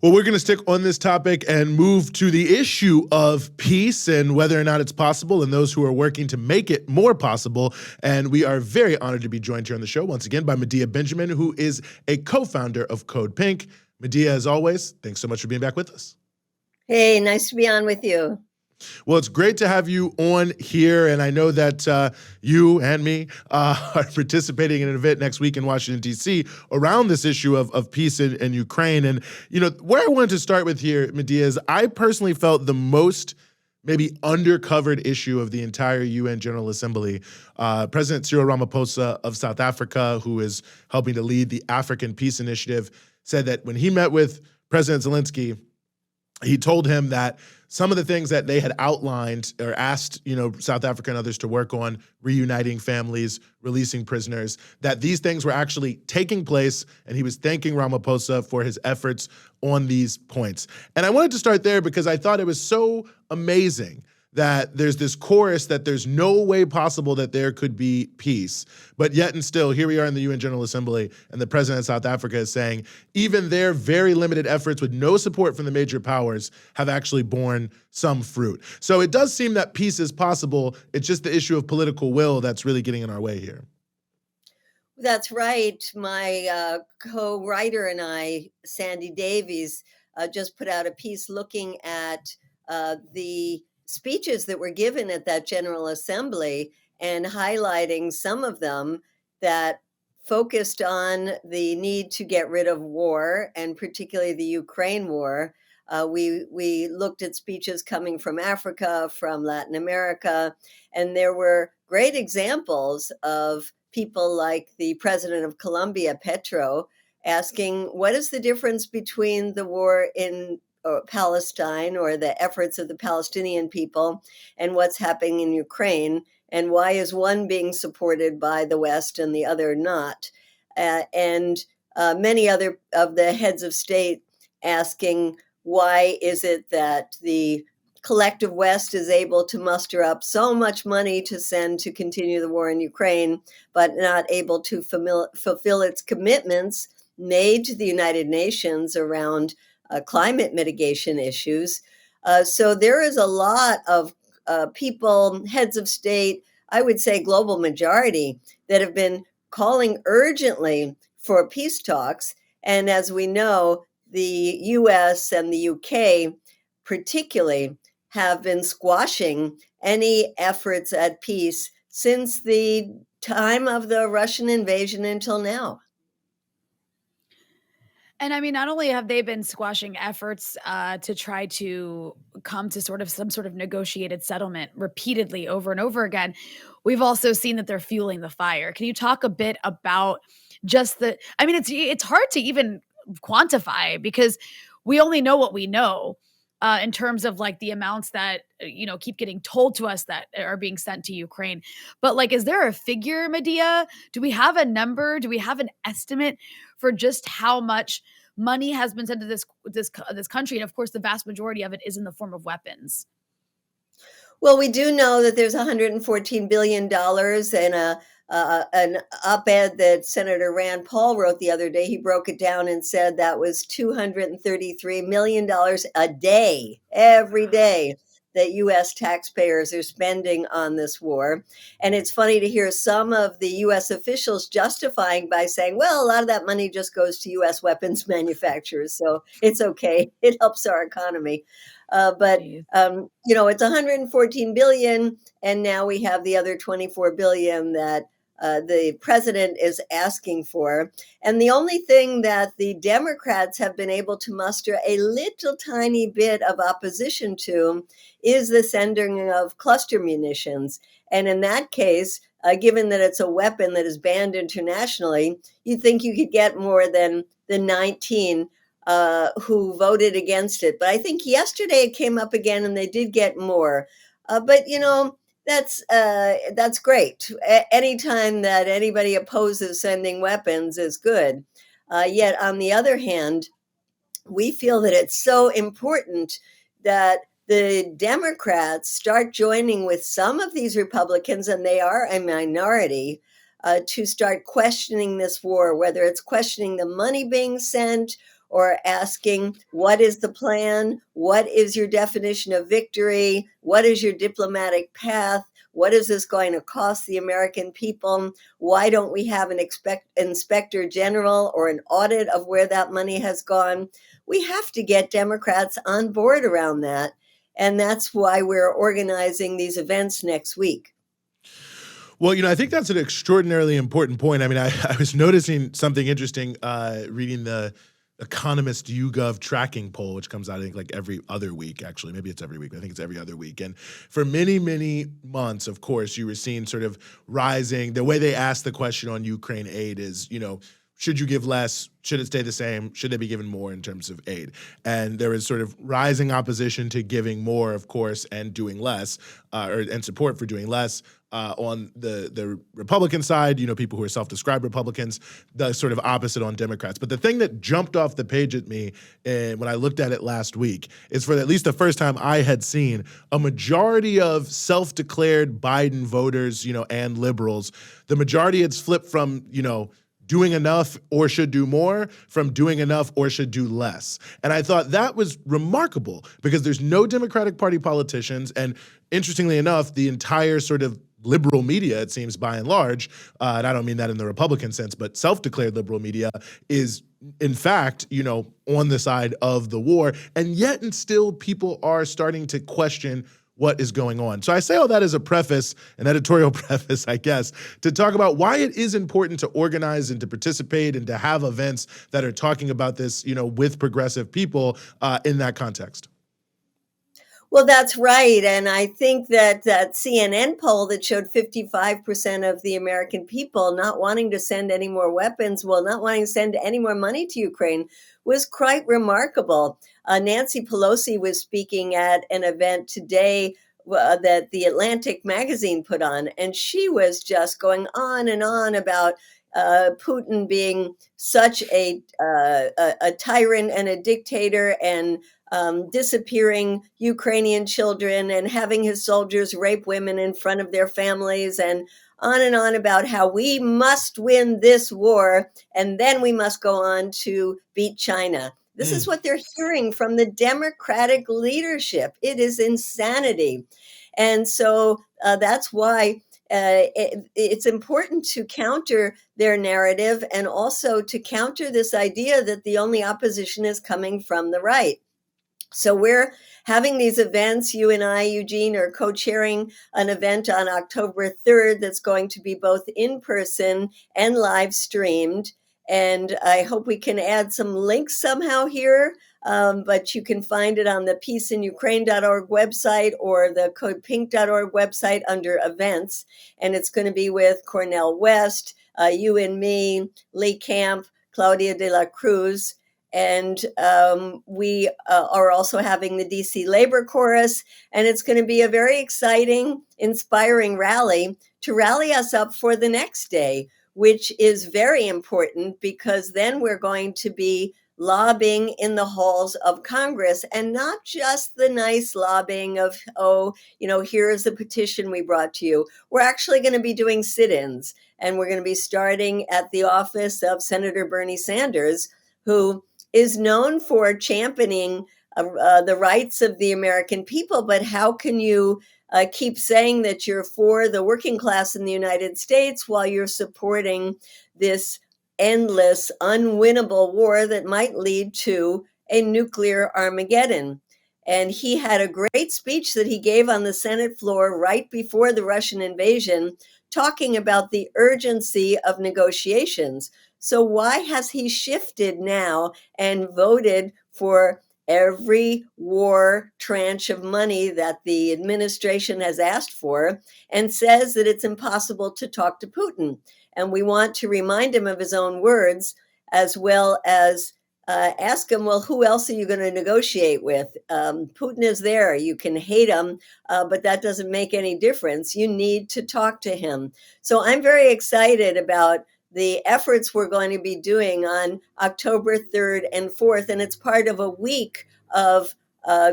Well, we're going to stick on this topic and move to the issue of peace and whether or not it's possible and those who are working to make it more possible. And we are very honored to be joined here on the show once again by Medea Benjamin, who is a co-founder of CODEPINK. Medea, as always, thanks so much for being back with us. Hey, nice to be on with you. Well, it's great to have you on here, and I know that you and me are participating in an event next week in Washington, D.C. around this issue of peace in Ukraine. And, you know, where I wanted to start with here, Medea, is I personally felt the most maybe undercovered issue of the entire UN General Assembly. President Cyril Ramaphosa of South Africa, who is helping to lead the African Peace Initiative, said that when he met with President Zelensky, he told him that some of the things that they had outlined or asked, South Africa and others to work on, reuniting families, releasing prisoners, that these things were actually taking place, and he was thanking Ramaphosa for his efforts on these points. And I wanted to start there because I thought it was so amazing that there's this chorus that there's no way possible that there could be peace. But yet and still, here we are in the UN General Assembly, and the president of South Africa is saying even their very limited efforts with no support from the major powers have actually borne some fruit. So it does seem that peace is possible. It's just the issue of political will that's really getting in our way here. That's right. My co-writer and I, Sandy Davies, just put out a piece looking at the speeches that were given at that General Assembly and highlighting some of them that focused on the need to get rid of war, and particularly the Ukraine war. We looked at speeches coming from Africa, from Latin America, and there were great examples of people like the president of Colombia, Petro, asking, what is the difference between the war in Palestine, or the efforts of the Palestinian people, and what's happening in Ukraine, and why is one being supported by the West and the other not? And many other of the heads of state asking, why is it that the collective West is able to muster up so much money to send to continue the war in Ukraine, but not able to fulfill its commitments made to the United Nations around climate mitigation issues. So there is a lot of people, heads of state, I would say global majority, that have been calling urgently for peace talks. And as we know, the US and the UK particularly have been squashing any efforts at peace since the time of the Russian invasion until now. And I mean, not only have they been squashing efforts to try to come to some sort of negotiated settlement repeatedly over and over again, we've also seen that they're fueling the fire. Can you talk a bit about just it's hard to even quantify because we only know what we know in terms of like the amounts that, keep getting told to us that are being sent to Ukraine. But like, is there a figure, Medea? Do we have a number? Do we have an estimate for just how much money has been sent to this country? And of course, the vast majority of it is in the form of weapons. Well, we do know that there's $114 billion and an op-ed that Senator Rand Paul wrote the other day. He broke it down and said that was $233 million a day, every day, that U.S. taxpayers are spending on this war. And it's funny to hear some of the U.S. officials justifying by saying, well, a lot of that money just goes to U.S. weapons manufacturers, so it's okay. It helps our economy. But it's 114 billion, and now we have the other 24 billion that the president is asking for. And the only thing that the Democrats have been able to muster a little tiny bit of opposition to is the sending of cluster munitions. And in that case, given that it's a weapon that is banned internationally, you'd think you could get more than the 19 who voted against it. But I think yesterday it came up again and they did get more. But that's great. Anytime that anybody opposes sending weapons is good. Yet on the other hand, we feel that it's so important that the Democrats start joining with some of these Republicans, and they are a minority, to start questioning this war, whether it's questioning the money being sent or asking, what is the plan? What is your definition of victory? What is your diplomatic path? What is this going to cost the American people? Why don't we have an inspector general or an audit of where that money has gone? We have to get Democrats on board around that. And that's why we're organizing these events next week. Well, I think that's an extraordinarily important point. I mean, I was noticing something interesting reading the Economist YouGov tracking poll, which comes out, I think, like every other week, actually. Maybe it's every week, but I think it's every other week. And for many, many months, of course, you were seeing sort of rising. The way they asked the question on Ukraine aid is, should you give less? Should it stay the same? Should they be given more in terms of aid? And there is sort of rising opposition to giving more, of course, and doing less, and support for doing less. On the Republican side, people who are self-described Republicans, the sort of opposite on Democrats. But the thing that jumped off the page at me when I looked at it last week is, for at least the first time I had seen, a majority of self-declared Biden voters, and liberals, the majority had flipped from, doing enough or should do more, from doing enough or should do less. And I thought that was remarkable because there's no Democratic Party politicians. And interestingly enough, the entire sort of liberal media, it seems by and large, and I don't mean that in the Republican sense, but self-declared liberal media is, in fact, on the side of the war. And yet and still people are starting to question what is going on. So I say all that as a preface, an editorial preface, I guess, to talk about why it is important to organize and to participate and to have events that are talking about this, with progressive people in that context. Well, that's right. And I think that CNN poll that showed 55% of the American people not wanting to send any more weapons, not wanting to send any more money to Ukraine, was quite remarkable. Nancy Pelosi was speaking at an event today that the Atlantic magazine put on, and she was just going on and on about Putin being such a tyrant and a dictator, and disappearing Ukrainian children and having his soldiers rape women in front of their families, and on about how we must win this war and then we must go on to beat China. This is what they're hearing from the Democratic leadership. It is insanity. And so that's why it's important to counter their narrative, and also to counter this idea that the only opposition is coming from the right. So we're having these events. You and I, Eugene, are co-chairing an event on October 3rd that's going to be both in person and live streamed. And I hope we can add some links somehow here. But you can find it on the peaceinukraine.org website or the CODEPINK.org website under events. And it's going to be with Cornel West, you and me, Lee Camp, Claudia de la Cruz. And we are also having the DC Labor Chorus, and it's going to be a very exciting, inspiring rally to rally us up for the next day, which is very important because then we're going to be lobbying in the halls of Congress, and not just the nice lobbying of, here's the petition we brought to you. We're actually going to be doing sit-ins, and we're going to be starting at the office of Senator Bernie Sanders, who is known for championing the rights of the American people. But how can you keep saying that you're for the working class in the United States while you're supporting this endless, unwinnable war that might lead to a nuclear Armageddon? And he had a great speech that he gave on the Senate floor right before the Russian invasion, talking about the urgency of negotiations. So why has he shifted now and voted for every war tranche of money that the administration has asked for, and says that it's impossible to talk to Putin? And we want to remind him of his own words, as well as ask him, well, who else are you going to negotiate with? Putin is there. You can hate him, but that doesn't make any difference. You need to talk to him. So I'm very excited about the efforts we're going to be doing on October 3rd and 4th. And it's part of a week of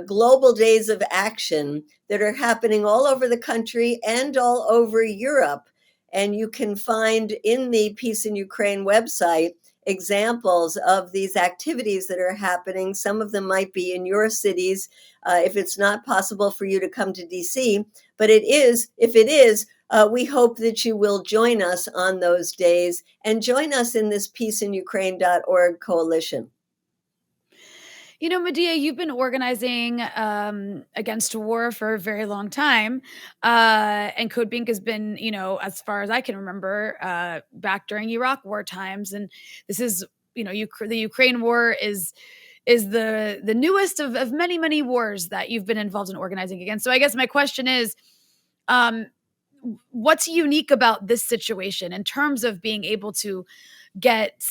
global days of action that are happening all over the country and all over Europe. And you can find in the Peace in Ukraine website examples of these activities that are happening. Some of them might be in your cities if it's not possible for you to come to DC. But if it is, we hope that you will join us on those days and join us in this peaceinukraine.org coalition. You know, Medea, you've been organizing against war for a very long time. And CODEPINK has been, you know, as far as I can remember, back during Iraq war times. And this is, you know, the Ukraine war is the newest of many, many wars that you've been involved in organizing against. So I guess my question is, um, what's unique about this situation in terms of being able to get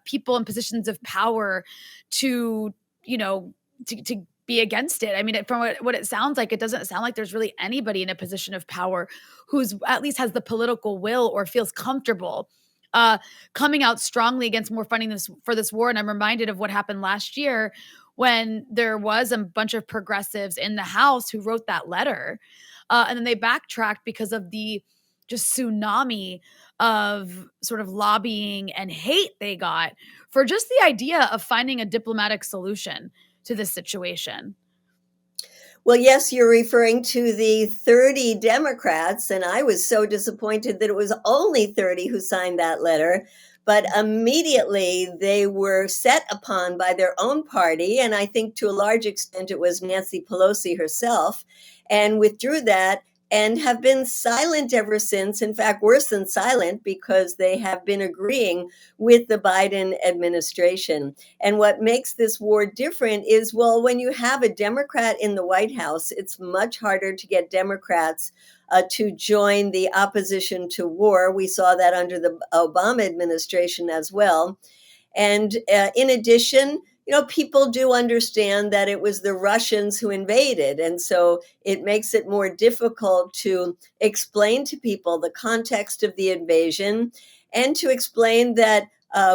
people in positions of power to, you know, to be against it? I mean, from what it sounds like, it doesn't sound like there's really anybody in a position of power who's at least has the political will or feels comfortable coming out strongly against more funding for this war. And I'm reminded of what happened last year when there was a bunch of progressives in the House who wrote that letter. And then they backtracked because of the just tsunami of sort of lobbying and hate they got for just the idea of finding a diplomatic solution to this situation. Well, yes, you're referring to the 30 Democrats, and I was so disappointed that it was only 30 who signed that letter. But immediately they were set upon by their own party, and I think to a large extent it was Nancy Pelosi herself, and withdrew that and have been silent ever since. In fact, worse than silent, because they have been agreeing with the Biden administration. And what makes this war different is, well, when you have a Democrat in the White House, it's much harder to get Democrats to join the opposition to war. We saw that under the Obama administration as well. And in addition, you know, people do understand that it was the Russians who invaded. And so it makes it more difficult to explain to people the context of the invasion and to explain that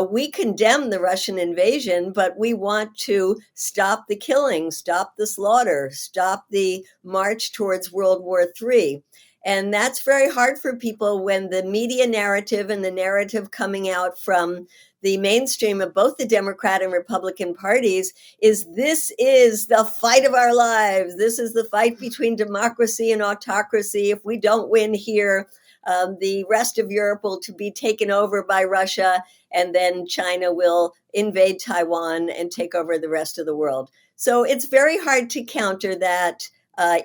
we condemn the Russian invasion, but we want to stop the killing, stop the slaughter, stop the march towards World War III. And that's very hard for people when the media narrative and the narrative coming out from the mainstream of both the Democrat and Republican parties is this is the fight of our lives. This is the fight between democracy and autocracy. If we don't win here, the rest of Europe will be taken over by Russia, and then China will invade Taiwan and take over the rest of the world. So it's very hard to counter that,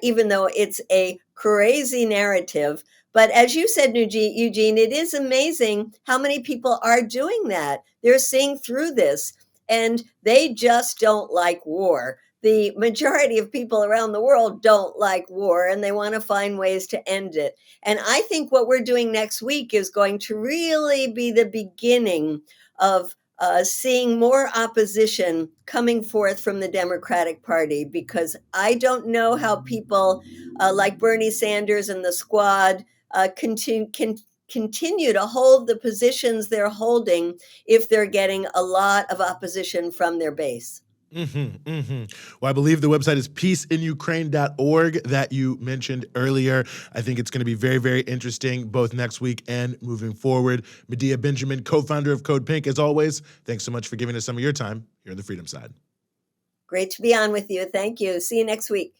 even though it's a crazy narrative. But as you said, Eugene, it is amazing how many people are doing that. They're seeing through this, and they just don't like war. The majority of people around the world don't like war, and they want to find ways to end it. And I think what we're doing next week is going to really be the beginning of seeing more opposition coming forth from the Democratic Party, because I don't know how people like Bernie Sanders and the squad continue to hold the positions they're holding if they're getting a lot of opposition from their base. Well, I believe the website is peaceinukraine.org that you mentioned earlier. I think it's going to be very, very interesting both next week and moving forward. Medea Benjamin, co-founder of CODEPINK, as always, thanks so much for giving us some of your time here on the Freedom Side. Great to be on with you. Thank you. See you next week.